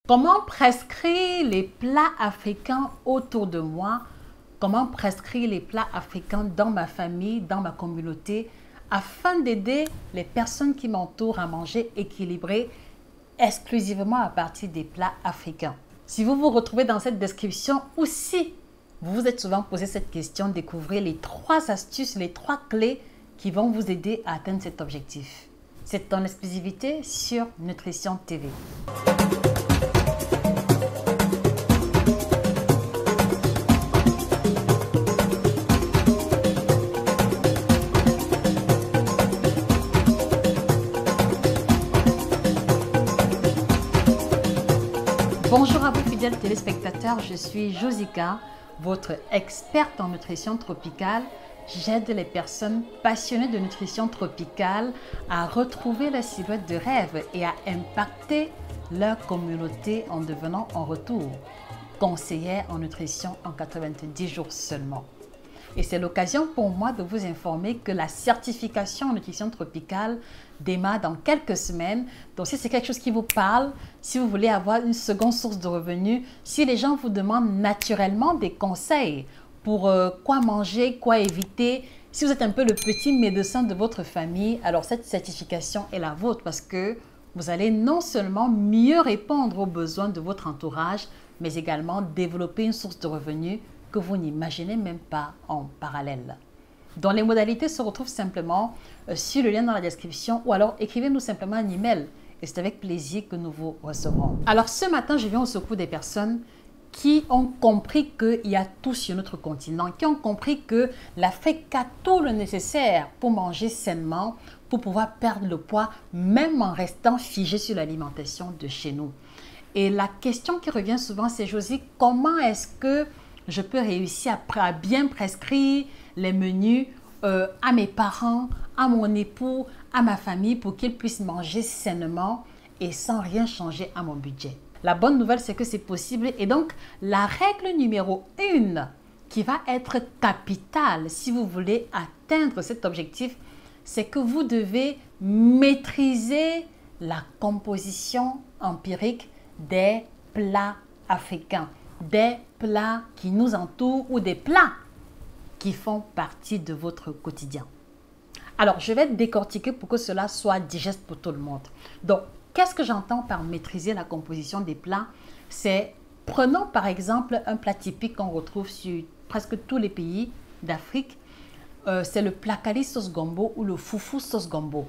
Comment prescrire les plats africains autour de moi? Comment prescrire les plats africains dans ma famille, dans ma communauté, afin d'aider les personnes qui m'entourent à manger équilibré exclusivement à partir des plats africains? Si vous vous retrouvez dans cette description ou si vous vous êtes souvent posé cette question, découvrez les 3 astuces, les 3 clés qui vont vous aider à atteindre cet objectif. C'est en exclusivité sur Nutrition TV. Bonjour à vous fidèles téléspectateurs, je suis Josica, votre experte en nutrition tropicale. J'aide les personnes passionnées de nutrition tropicale à retrouver la silhouette de rêve et à impacter leur communauté en devenant en retour conseillère en nutrition en 90 jours seulement. Et c'est l'occasion pour moi de vous informer que la certification en nutrition tropicale démarre dans quelques semaines. Donc si c'est quelque chose qui vous parle, si vous voulez avoir une seconde source de revenus, si les gens vous demandent naturellement des conseils pour quoi manger, quoi éviter, si vous êtes un peu le petit médecin de votre famille, alors cette certification est la vôtre parce que vous allez non seulement mieux répondre aux besoins de votre entourage, mais également développer une source de revenus que vous n'imaginez même pas en parallèle. Donc les modalités se retrouvent simplement sur le lien dans la description ou alors écrivez-nous simplement un email et c'est avec plaisir que nous vous recevrons. Alors ce matin, je viens au secours des personnes qui ont compris qu'il y a tout sur notre continent, qui ont compris que l'Afrique a tout le nécessaire pour manger sainement, pour pouvoir perdre le poids, même en restant figé sur l'alimentation de chez nous. Et la question qui revient souvent, c'est Josie, comment est-ce que je peux réussir à bien prescrire les menus à mes parents, à mon époux, à ma famille pour qu'ils puissent manger sainement et sans rien changer à mon budget. La bonne nouvelle, c'est que c'est possible. Et donc, la règle numéro 1 qui va être capitale si vous voulez atteindre cet objectif, c'est que vous devez maîtriser la composition empirique des plats africains, des plats qui nous entourent ou des plats qui font partie de votre quotidien. Alors, je vais décortiquer pour que cela soit digeste pour tout le monde. Donc, qu'est-ce que j'entends par maîtriser la composition des plats? C'est, prenons par exemple un plat typique qu'on retrouve sur presque tous les pays d'Afrique. C'est le plakali sauce gombo ou le foufou sauce gombo.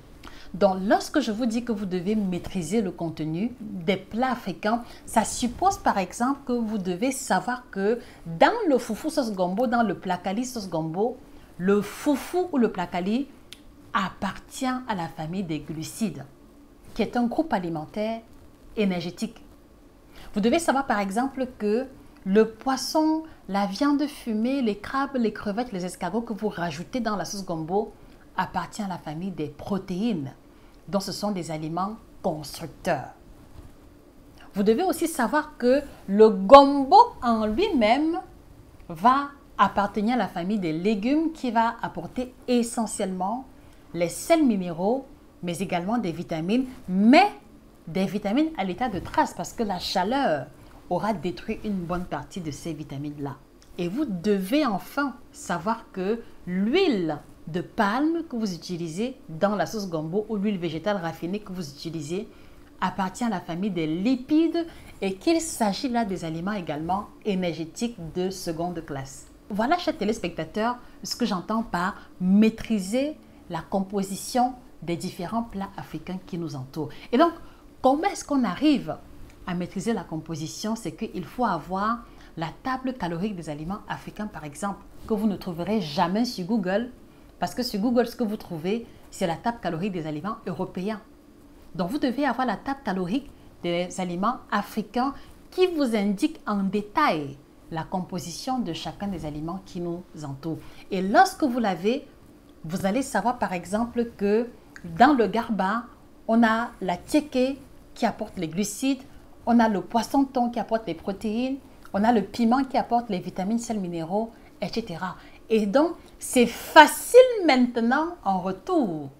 Donc, lorsque je vous dis que vous devez maîtriser le contenu des plats africains, ça suppose par exemple que vous devez savoir que dans le foufou sauce gombo, dans le plakali sauce gombo, le foufou ou le plakali appartient à la famille des glucides, qui est un groupe alimentaire énergétique. Vous devez savoir par exemple que le poisson, la viande fumée, les crabes, les crevettes, les escargots que vous rajoutez dans la sauce gombo appartient à la famille des protéines, dont ce sont des aliments constructeurs. Vous devez aussi savoir que le gombo en lui-même va appartenir à la famille des légumes qui va apporter essentiellement les sels minéraux, mais également des vitamines, mais des vitamines à l'état de trace parce que la chaleur aura détruit une bonne partie de ces vitamines-là. Et vous devez enfin savoir que l'huile de palme que vous utilisez dans la sauce gombo ou l'huile végétale raffinée que vous utilisez appartient à la famille des lipides et qu'il s'agit là des aliments également énergétiques de seconde classe. Voilà, chers téléspectateurs, ce que j'entends par maîtriser la composition des différents plats africains qui nous entourent. Et donc, comment est-ce qu'on arrive à maîtriser la composition? C'est qu'il faut avoir la table calorique des aliments africains, par exemple, que vous ne trouverez jamais sur Google. Parce que sur Google, ce que vous trouvez, c'est la table calorique des aliments européens. Donc, vous devez avoir la table calorique des aliments africains qui vous indique en détail la composition de chacun des aliments qui nous entourent. Et lorsque vous l'avez, vous allez savoir par exemple que dans le garba, on a la tiéké qui apporte les glucides, on a le poisson thon qui apporte les protéines, on a le piment qui apporte les vitamines, sels minéraux, etc. Et donc, c'est facile maintenant en retour,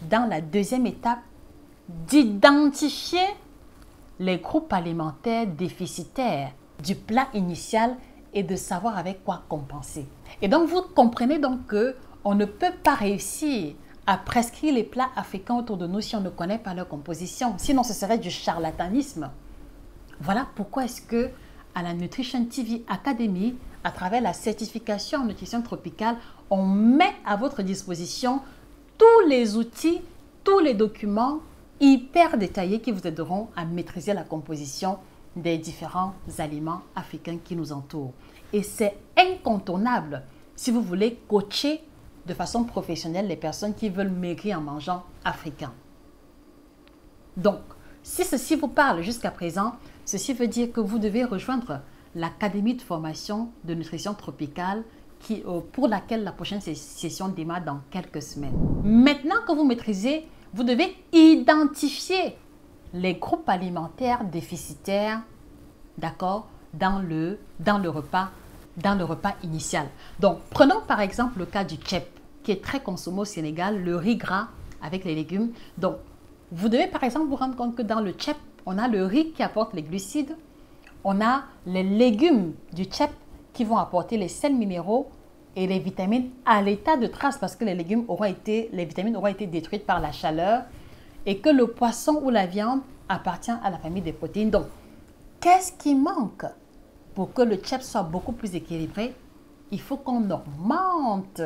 dans la deuxième étape, d'identifier les groupes alimentaires déficitaires du plat initial et de savoir avec quoi compenser. Et donc, vous comprenez donc qu'on ne peut pas réussir à prescrire les plats africains autour de nous si on ne connaît pas leur composition. Sinon, ce serait du charlatanisme. Voilà pourquoi est-ce que à la Nutrition TV Academy, à travers la certification en nutrition tropicale, on met à votre disposition tous les outils, tous les documents hyper détaillés qui vous aideront à maîtriser la composition des différents aliments africains qui nous entourent. Et c'est incontournable si vous voulez coacher de façon professionnelle les personnes qui veulent maigrir en mangeant africain. Donc, si ceci vous parle jusqu'à présent, ceci veut dire que vous devez rejoindre l'Académie de formation de nutrition tropicale pour laquelle la prochaine session démarre dans quelques semaines. Maintenant que vous maîtrisez, vous devez identifier les groupes alimentaires déficitaires, d'accord, dans le repas initial. Donc, prenons par exemple le cas du tchèp, qui est très consommé au Sénégal, le riz gras avec les légumes. Donc, vous devez par exemple vous rendre compte que dans le tchèp, on a le riz qui apporte les glucides, on a les légumes du tchèp qui vont apporter les sels minéraux et les vitamines à l'état de trace parce que les vitamines auront été détruites par la chaleur et que le poisson ou la viande appartient à la famille des protéines. Donc, qu'est-ce qui manque pour que le tchèp soit beaucoup plus équilibré? Il faut qu'on augmente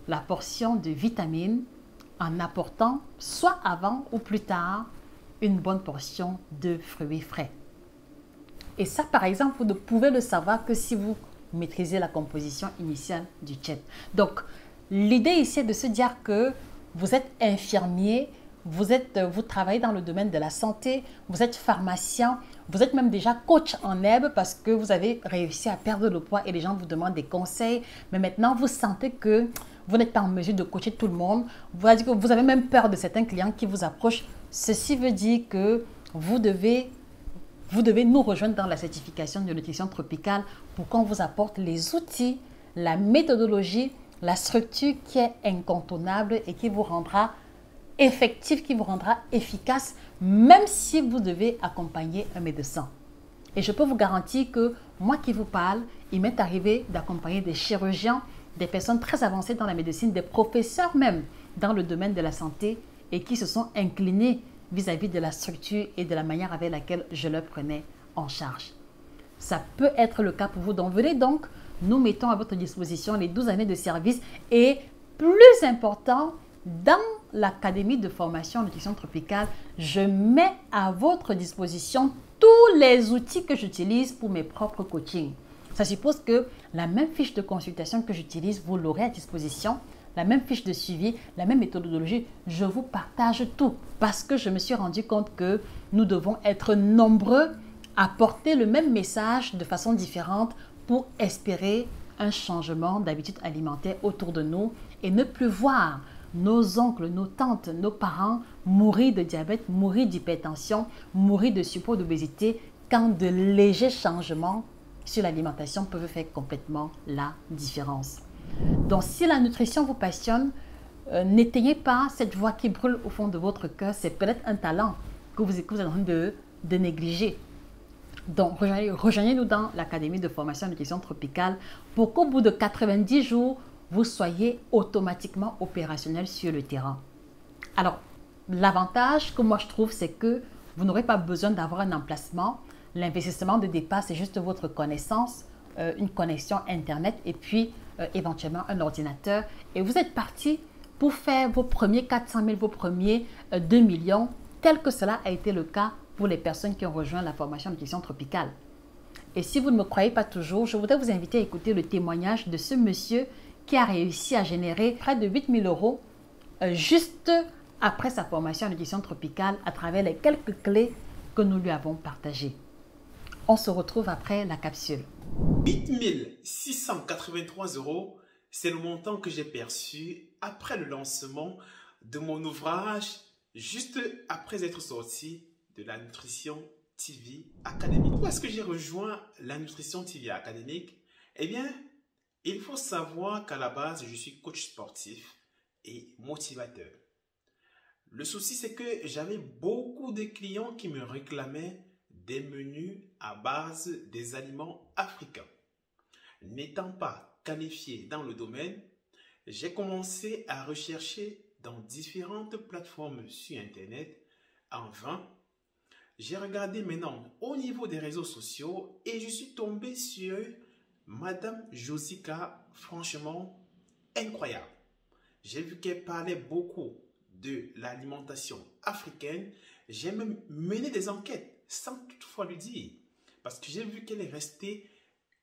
la portion de vitamines en apportant, soit avant ou plus tard, une bonne portion de fruits frais. Et ça, par exemple, vous ne pouvez le savoir que si vous maîtrisez la composition initiale du tchèp. Donc, l'idée ici est de se dire que vous êtes infirmier, vous travaillez dans le domaine de la santé, vous êtes pharmacien, vous êtes même déjà coach en herbe parce que vous avez réussi à perdre le poids et les gens vous demandent des conseils. Mais maintenant, vous sentez que vous n'êtes pas en mesure de coacher tout le monde. Vous avez même peur de certains clients qui vous approchent. Ceci veut dire que vous devez nous rejoindre dans la certification de nutrition tropicale pour qu'on vous apporte les outils, la méthodologie, la structure qui est incontournable et qui vous rendra effectif, qui vous rendra efficace, même si vous devez accompagner un médecin. Et je peux vous garantir que moi qui vous parle, il m'est arrivé d'accompagner des chirurgiens, des personnes très avancées dans la médecine, des professeurs même dans le domaine de la santé et qui se sont inclinés vis-à-vis de la structure et de la manière avec laquelle je le prenais en charge. Ça peut être le cas pour vous. Donc, venez donc, nous mettons à votre disposition les 12 années de service et plus important, dans l'Académie de formation en nutrition tropicale, je mets à votre disposition tous les outils que j'utilise pour mes propres coachings. Ça suppose que la même fiche de consultation que j'utilise, vous l'aurez à disposition. La même fiche de suivi, la même méthodologie, je vous partage tout parce que je me suis rendu compte que nous devons être nombreux à porter le même message de façon différente pour espérer un changement d'habitude alimentaire autour de nous et ne plus voir nos oncles, nos tantes, nos parents mourir de diabète, mourir d'hypertension, mourir de surpoids, d'obésité quand de légers changements sur l'alimentation peuvent faire complètement la différence. Donc, si la nutrition vous passionne, n'éteignez pas cette voix qui brûle au fond de votre cœur. C'est peut-être un talent que vous êtes en train de négliger. Donc, rejoignez-nous dans l'Académie de formation en nutrition tropicale pour qu'au bout de 90 jours, vous soyez automatiquement opérationnel sur le terrain. Alors, l'avantage que moi je trouve, c'est que vous n'aurez pas besoin d'avoir un emplacement. L'investissement de départ, c'est juste votre connaissance, une connexion Internet et puis éventuellement un ordinateur. Et vous êtes parti pour faire vos premiers 400 000, vos premiers 2 millions, tel que cela a été le cas pour les personnes qui ont rejoint la formation en nutrition tropicale. Et si vous ne me croyez pas toujours, je voudrais vous inviter à écouter le témoignage de ce monsieur qui a réussi à générer près de 8 000 € juste après sa formation en nutrition tropicale à travers les quelques clés que nous lui avons partagées. On se retrouve après la capsule. 8 683 €, c'est le montant que j'ai perçu après le lancement de mon ouvrage, juste après être sorti de la Nutrition TV Academy. Pourquoi est-ce que j'ai rejoint la Nutrition TV Académique? Eh bien, il faut savoir qu'à la base, je suis coach sportif et motivateur. Le souci, c'est que j'avais beaucoup de clients qui me réclamaient des menus à base des aliments africains. N'étant pas qualifié dans le domaine, j'ai commencé à rechercher dans différentes plateformes sur Internet. En vain, j'ai regardé maintenant au niveau des réseaux sociaux et je suis tombé sur Madame Josica, franchement incroyable. J'ai vu qu'elle parlait beaucoup de l'alimentation africaine. J'ai même mené des enquêtes sans toutefois lui dire. Parce que j'ai vu qu'elle est restée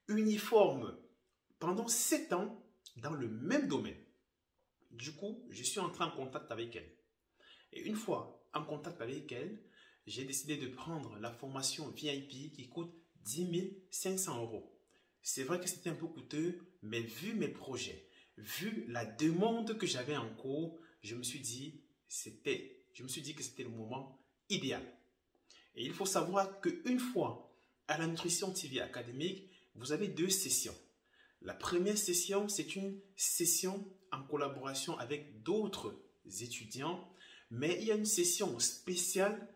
uniforme pendant 7 ans dans le même domaine. Du coup, je suis entré en contact avec elle. Et une fois en contact avec elle, j'ai décidé de prendre la formation VIP qui coûte 10 500 €. C'est vrai que c'était un peu coûteux, mais vu mes projets, vu la demande que j'avais en cours, je me suis dit que c'était le moment idéal. Et il faut savoir qu'une fois à la Nutrition TV académique, vous avez 2 sessions. La première session, c'est une session en collaboration avec d'autres étudiants, mais il y a une session spéciale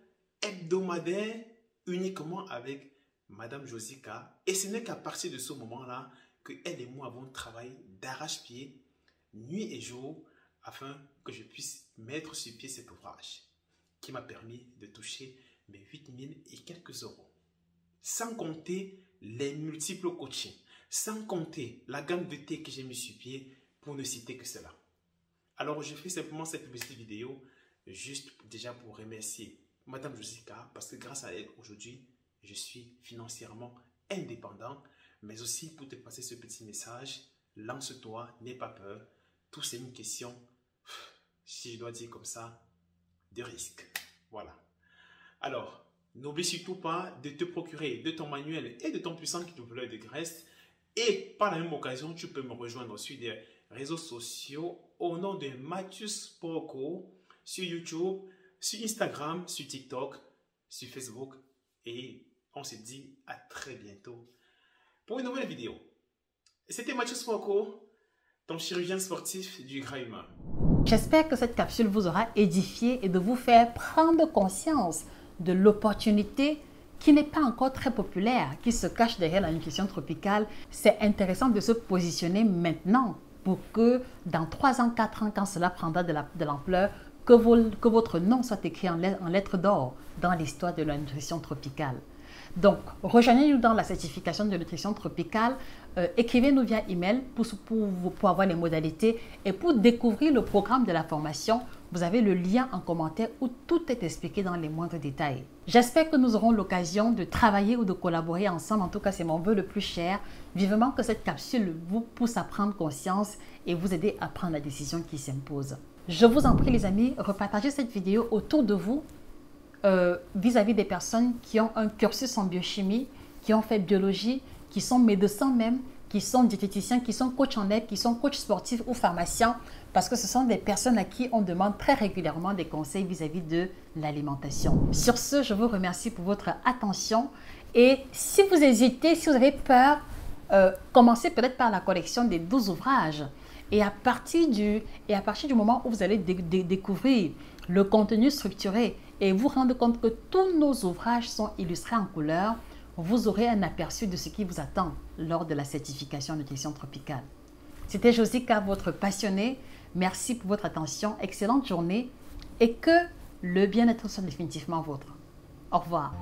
hebdomadaire uniquement avec Madame Josica. Et ce n'est qu'à partir de ce moment-là que elle et moi avons travaillé d'arrache-pied, nuit et jour, afin que je puisse mettre sur pied cet ouvrage qui m'a permis de toucher mes 8 000 et quelques euros. Sans compter les multiples coachings, sans compter la gamme de thé que j'ai mis sur pied, pour ne citer que cela. Alors, je fais simplement cette petite vidéo juste déjà pour remercier Madame Josica, parce que grâce à elle, aujourd'hui, je suis financièrement indépendant, mais aussi pour te passer ce petit message, lance-toi, n'aie pas peur, tout c'est une question, si je dois dire comme ça, de risque. Voilà. Alors, n'oublie surtout pas de te procurer de ton manuel et de ton puissant kilo de graisse. Et par la même occasion, tu peux me rejoindre sur des réseaux sociaux au nom de Mathius Porco, sur YouTube, sur Instagram, sur TikTok, sur Facebook. Et on se dit à très bientôt pour une nouvelle vidéo. C'était Mathius Porco, ton chirurgien sportif du gras humain. J'espère que cette capsule vous aura édifié et de vous faire prendre conscience de l'opportunité qui n'est pas encore très populaire, qui se cache derrière la nutrition tropicale. C'est intéressant de se positionner maintenant pour que dans 3 ans, 4 ans, quand cela prendra de l'ampleur, que votre nom soit écrit en lettres d'or dans l'histoire de la nutrition tropicale. Donc, rejoignez-nous dans la certification de nutrition tropicale. Écrivez-nous via email pour avoir les modalités et pour découvrir le programme de la formation. Vous avez le lien en commentaire où tout est expliqué dans les moindres détails. J'espère que nous aurons l'occasion de travailler ou de collaborer ensemble. En tout cas, c'est mon vœu le plus cher. Vivement que cette capsule vous pousse à prendre conscience et vous aider à prendre la décision qui s'impose. Je vous en prie les amis, repartagez cette vidéo autour de vous vis-à-vis des personnes qui ont un cursus en biochimie, qui ont fait biologie, qui sont médecins même, qui sont diététiciens, qui sont coachs en aide, qui sont coachs sportifs ou pharmaciens, parce que ce sont des personnes à qui on demande très régulièrement des conseils vis-à-vis de l'alimentation. Sur ce, je vous remercie pour votre attention et si vous hésitez, si vous avez peur, commencez peut-être par la collection des 12 ouvrages et à partir du moment où vous allez découvrir le contenu structuré et vous rendre compte que tous nos ouvrages sont illustrés en couleur, vous aurez un aperçu de ce qui vous attend lors de la certification nutrition tropicale. C'était Josica, votre passionnée. Merci pour votre attention. Excellente journée et que le bien-être soit définitivement vôtre. Au revoir.